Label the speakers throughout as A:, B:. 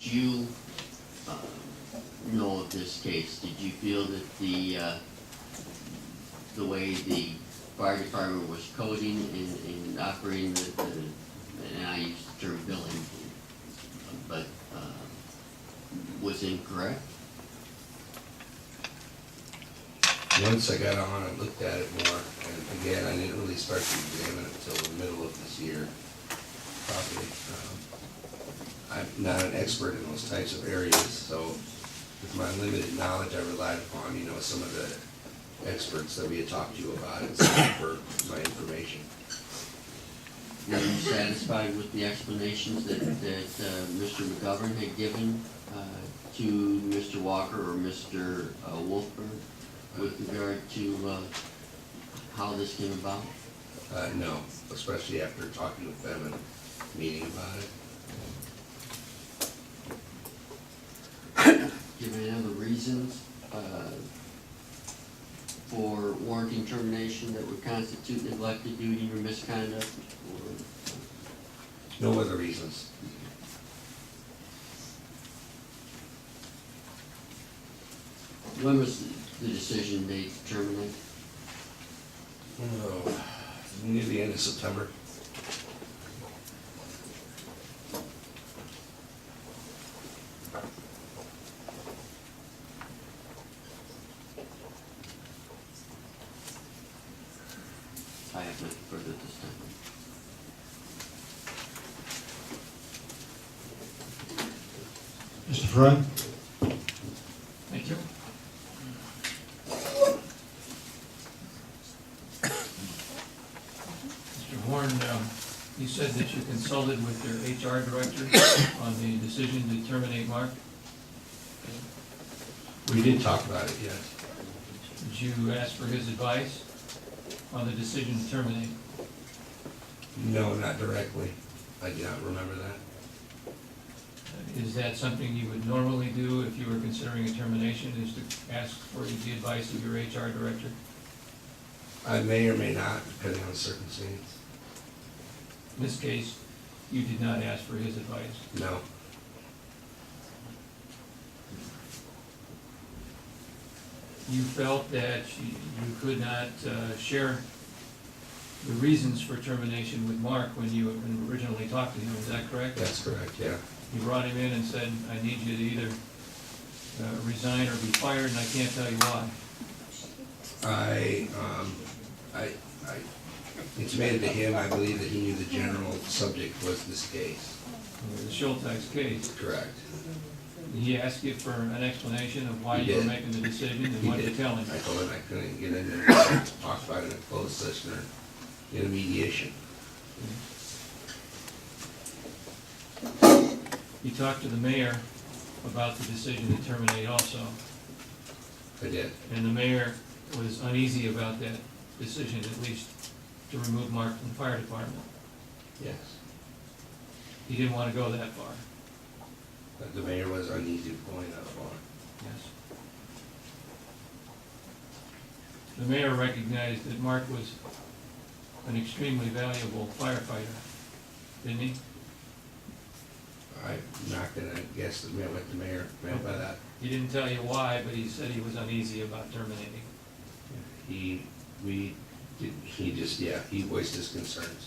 A: Did you know of this case? Did you feel that the way the fire department was coding and operating and I use the term billing, but was incorrect?
B: Once I got on and looked at it more, and again, I didn't really start to examine it until the middle of this year, probably. I'm not an expert in those types of areas, so with my limited knowledge, I relied upon, some of the experts that we had talked to about it for my information.
A: Were you satisfied with the explanations that Mr. McGovern had given to Mr. Walker or Mr. Wolfberg with regard to how this came about?
B: No, especially after talking with them and meeting about it.
A: Do you have any other reasons for warranting termination that would constitute neglected duty or misconduct?
B: No other reasons.
A: When was the decision made to terminate?
B: Oh, near the end of September.
A: I have nothing further this time.
C: Mr. Fry?
D: Thank you. Mr. Horn, you said that you consulted with your HR director on the decision to terminate Mark.
B: We did talk about it, yes.
D: Did you ask for his advice on the decision to terminate?
B: No, not directly. I do not remember that.
D: Is that something you would normally do if you were considering a termination, is to ask for the advice of your HR director?
B: I may or may not, depending on the circumstance.
D: In this case, you did not ask for his advice.
B: No.
D: You felt that you could not share the reasons for termination with Mark when you originally talked to him, is that correct?
B: That's correct, yeah.
D: You brought him in and said, I need you to either resign or be fired, and I can't tell you why.
B: I intimated to him, I believe that he knew the general subject was this case.
D: The Schulteis case.
B: Correct.
D: He asked you for an explanation of why
B: He
D: you were
B: did.
D: making the decision, and
B: He
D: what did
B: did.
D: you tell him?
B: I told him I couldn't get in there and talk about it in a closed session or in a mediation.
D: You talked to the mayor about the decision to terminate also,
B: I did.
D: and the mayor was uneasy about that decision, at least to remove Mark from the fire department.
B: Yes.
D: He didn't want to go that far.
B: But the mayor was uneasy going that far.
D: Yes. The mayor recognized that Mark was an extremely valuable firefighter, didn't he?
B: I'm not gonna guess what the mayor meant by that.
D: He didn't tell you why, but he said he was uneasy about terminating.
B: He voiced his concerns.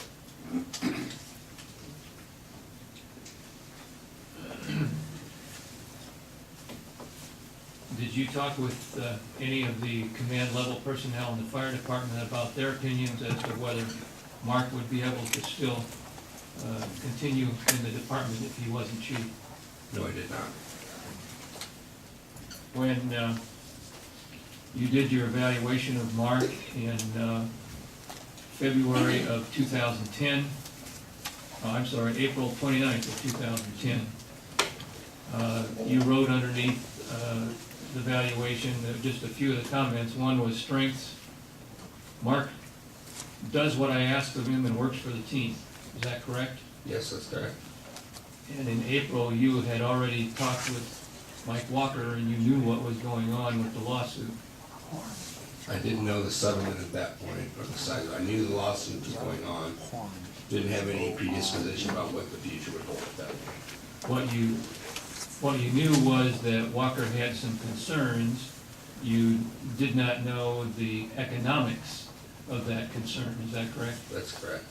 D: Did you talk with any of the command level personnel in the fire department about their opinions as to whether Mark would be able to still continue in the department if he wasn't chief?
B: No, I did not.
D: When you did your evaluation of Mark in February of 2010, April 29th of 2010, you wrote underneath the evaluation, just a few of the comments. One was strengths. Mark does what I ask of him and works for the team. Is that correct?
B: Yes, that's correct.
D: And in April, you had already talked with Mike Walker and you knew what was going on with the lawsuit.
B: I didn't know the settlement at that point, or the size. I knew the lawsuit was going on. Didn't have any predisposition about what the future would hold at that point.
D: What you what you knew was that Walker had some concerns. You did not know the economics of that concern, is that correct?
B: That's correct.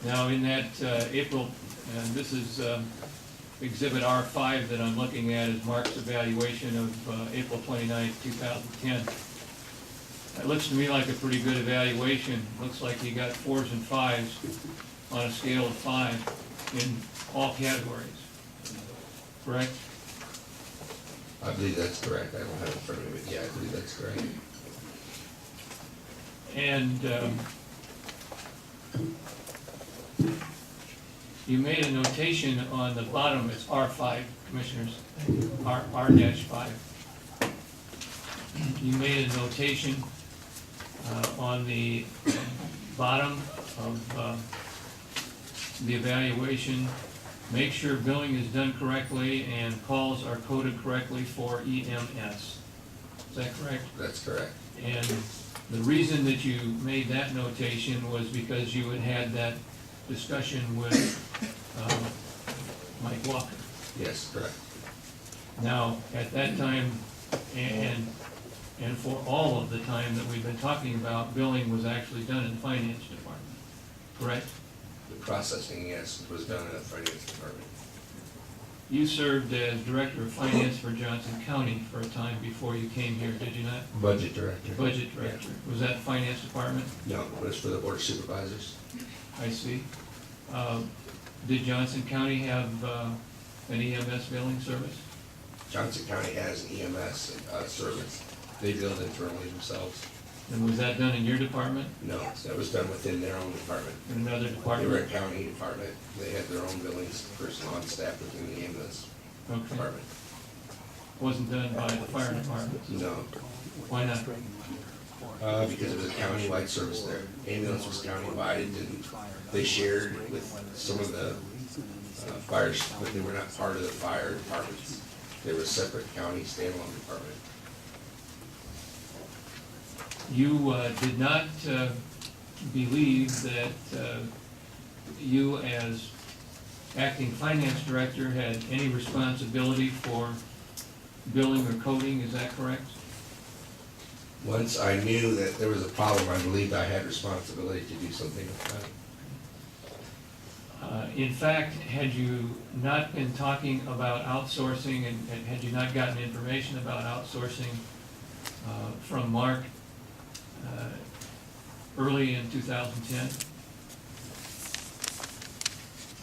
D: Now, in that April, and this is Exhibit R5 that I'm looking at, is Mark's evaluation of April 29th, 2010. It looks to me like a pretty good evaluation. Looks like you got 4s and 5s on a scale of 5 in all categories, correct?
B: I believe that's correct. I don't have it in front of me, but yeah, I believe that's correct.
D: And you made a notation on the bottom, it's R5, Commissioners, R-5. You made a notation on the bottom of the evaluation, make sure billing is done correctly and calls are coded correctly for EMS. Is that correct?
B: That's correct.
D: And the reason that you made that notation was because you had had that discussion with Mike Walker.
B: Yes, correct.
D: Now, at that time, and for all of the time that we've been talking about, billing was actually done in the finance department, correct?
B: The processing, yes, was done in the finance department.
D: You served as Director of Finance for Johnson County for a time before you came here, did you not?
B: Budget director.
D: Budget Director. Was that Finance Department?
B: No, it was for the board of supervisors.
D: I see. Did Johnson County have an EMS billing service?
B: Johnson County has an EMS service. They build internally themselves.
D: And was that done in your department,
B: No, that was done within their own department.
D: in another
B: They were
D: department?
B: a county department. They had their own billings person on staff within the ambulance
D: Okay.
B: department.
D: Wasn't done by the fire department?
B: No,
D: Why not?
B: because it was a countywide service there. Ambulance was countywide. It didn't, they shared with some of the fires, but they were not part of the fire departments. They were a separate county standalone department.
D: You did not believe that you, as acting finance director, had any responsibility for billing or coding, is that correct?
B: Once I knew that there was a problem, I believed I had responsibility to do something about it.
D: In fact, had you not been talking about outsourcing and had you not gotten information about outsourcing from Mark early in 2010?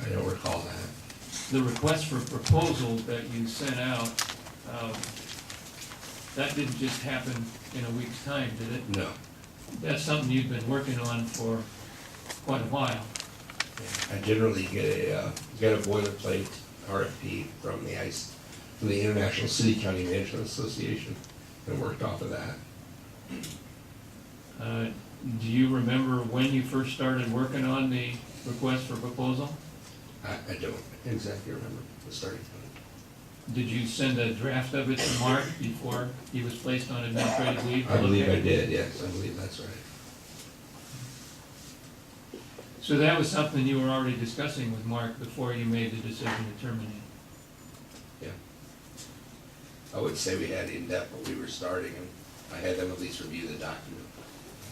B: I don't recall that.
D: The request for proposal that you sent out, that didn't just happen in a week's time, did it?
B: No.
D: That's something you've been working on for quite a while.
B: I generally get a boilerplate RFP from the International City County Management Association, and worked off of that.
D: Do you remember when you first started working on the request for proposal?
B: I don't exactly remember the starting point.
D: Did you send a draft of it to Mark before he was placed on administrative leave? to
B: I
D: look
B: believe
D: at
B: I
D: it?
B: did, yes, I believe that's right.
D: So that was something you were already discussing with Mark before you made the decision to terminate?
B: Yeah. I would say we had in-depth when we were starting, and I had them at least review the document.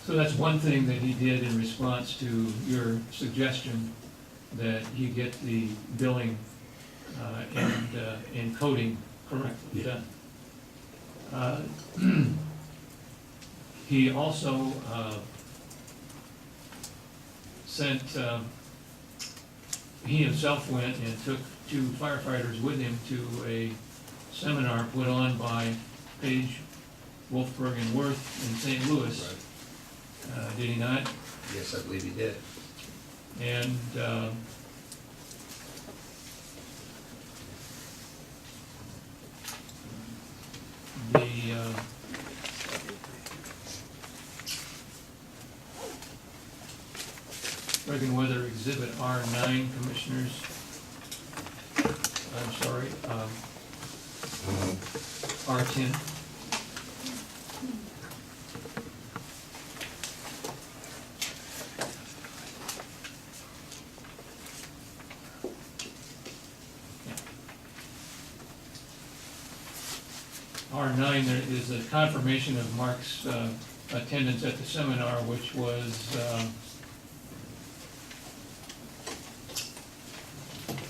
D: So that's one thing that he did in response to your suggestion that he get the billing and coding correctly
B: Yeah.
D: done. He also sent, he himself went and took 2 firefighters with him to a seminar put on by Page, Wolfberg, and Worth in St. Louis. Did he not?
B: Yes, I believe he did.
D: And Reagan Weather Exhibit R9, Commissioners, I'm sorry, R10. R9, there is a confirmation of Mark's attendance at the seminar, which was,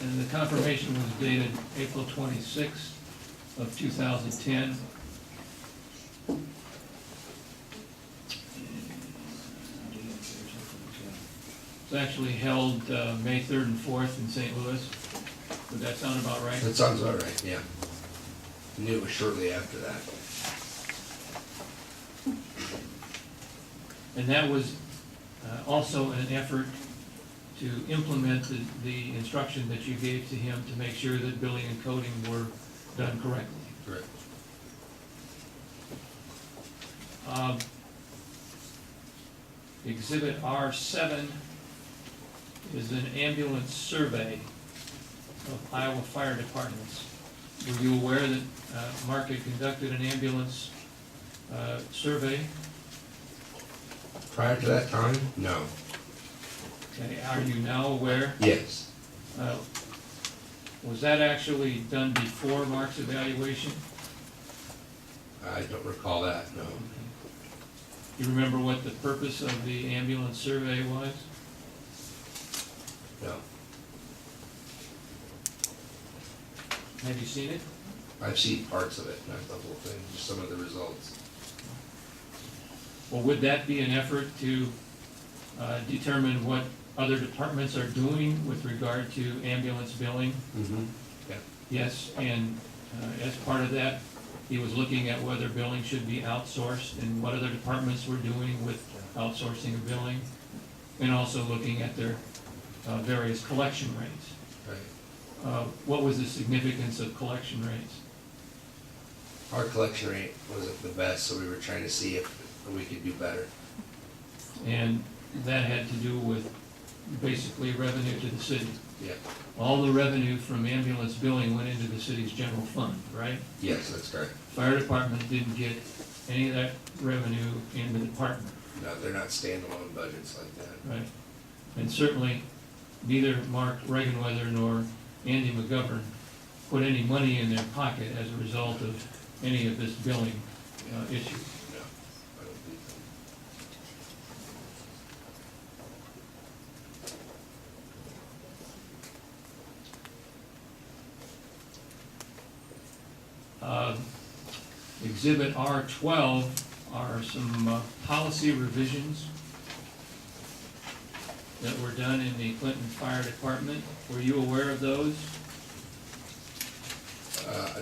D: and the confirmation was dated April 26th of 2010. It's actually held May 3rd and 4th in St. Louis. Would that sound about right?
B: That sounds about right, yeah. I knew it was shortly after that.
D: And that was also an effort to implement the instruction that you gave to him to make sure that billing and coding were done correctly.
B: Correct.
D: Exhibit R7 is an ambulance survey of Iowa fire departments. Were you aware that Mark had conducted an ambulance survey?
B: Prior to that time? No.
D: Okay, are you now aware?
B: Yes.
D: Was that actually done before Mark's evaluation?
B: I don't recall that, no.
D: You remember what the purpose of the ambulance survey was?
B: No.
D: Have you seen it?
B: I've seen parts of it, not the whole thing, just some of the results.
D: Well, would that be an effort to determine what other departments are doing with regard to ambulance billing?
B: Mm-hmm. Yeah.
D: Yes, and as part of that, he was looking at whether billing should be outsourced and what other departments were doing with outsourcing of billing, and also looking at their various collection rates.
B: Right.
D: What was the significance of collection rates?
B: Our collection rate wasn't the best, so we were trying to see if we could do better.
D: And that had to do with basically revenue to the city.
B: Yeah.
D: All the revenue from ambulance billing went into the city's general fund, right?
B: Yes, that's correct.
D: Fire department didn't get any of that revenue in the department,
B: No, they're not standalone budgets like that.
D: right? And certainly, neither Mark Regenweather nor Andy McGovern put any money in their pocket as a result of any of this billing issue.
B: No, I don't think so.
D: Exhibit R12 are some policy revisions that were done in the Clinton Fire Department. Were you aware of those?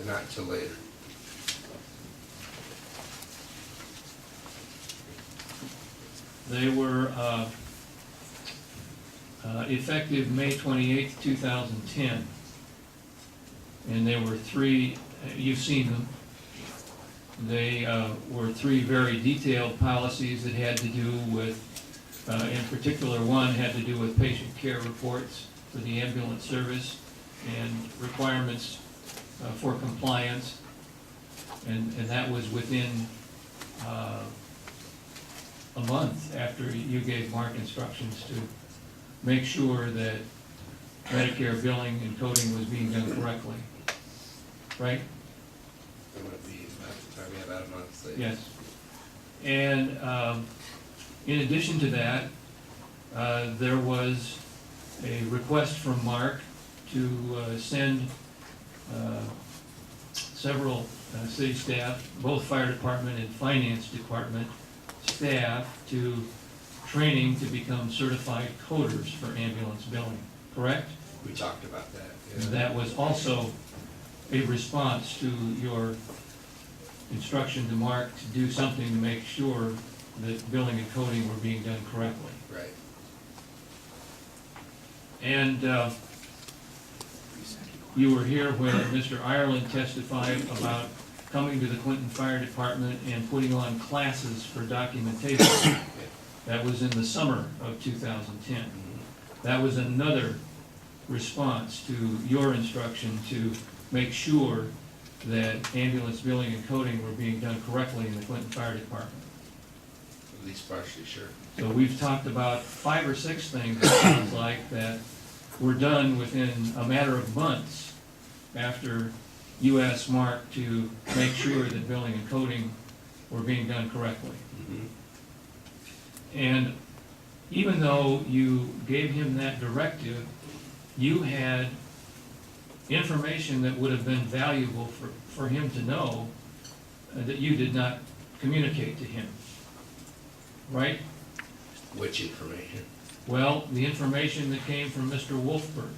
B: Not till later.
D: They were effective May 28th, 2010. And there were three, you've seen them. They were three very detailed policies that had to do with, in particular, one had to do with patient care reports for the ambulance service and requirements for compliance. And that was within a month after you gave Mark instructions to make sure that Medicare billing and coding was being done correctly, right?
B: It would be about a month later.
D: Yes. And in addition to that, there was a request from Mark to send several city staff, both fire department and finance department staff, to training to become certified coders for ambulance billing, correct?
B: We talked about that. Yeah.
D: That was also a response to your instruction to Mark to do something to make sure that billing and coding were being done correctly.
B: Right.
D: And you were here when Mr. Ireland testified about coming to the Clinton Fire Department and putting on classes for documentation. That was in the summer of 2010. That was another response to your instruction to make sure that ambulance billing and coding were being done correctly in the Clinton Fire Department.
B: At least partially, sure.
D: So we've talked about 5 or 6 things, it sounds like, that were done within a matter of months after you asked Mark to make sure that billing and coding were being done correctly.
B: Mhm.
D: And even though you gave him that directive, you had information that would have been valuable for him to know that you did not communicate to him, right?
B: Which information?
D: Well, the information that came from Mr. Wolfberg.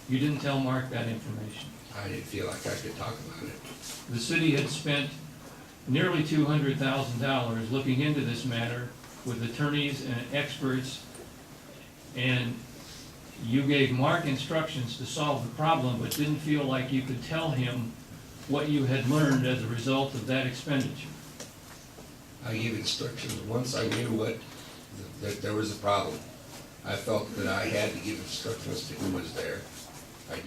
D: You didn't tell Mark that information.
B: I didn't feel like I could talk about it.
D: The city had spent nearly $200,000 looking into this matter with attorneys and experts, and you gave Mark instructions to solve the problem, but didn't feel like you could tell him what you had learned as a result of that expenditure.
B: I gave instructions once I knew that there was a problem. I felt that I had to give instructions to who was there.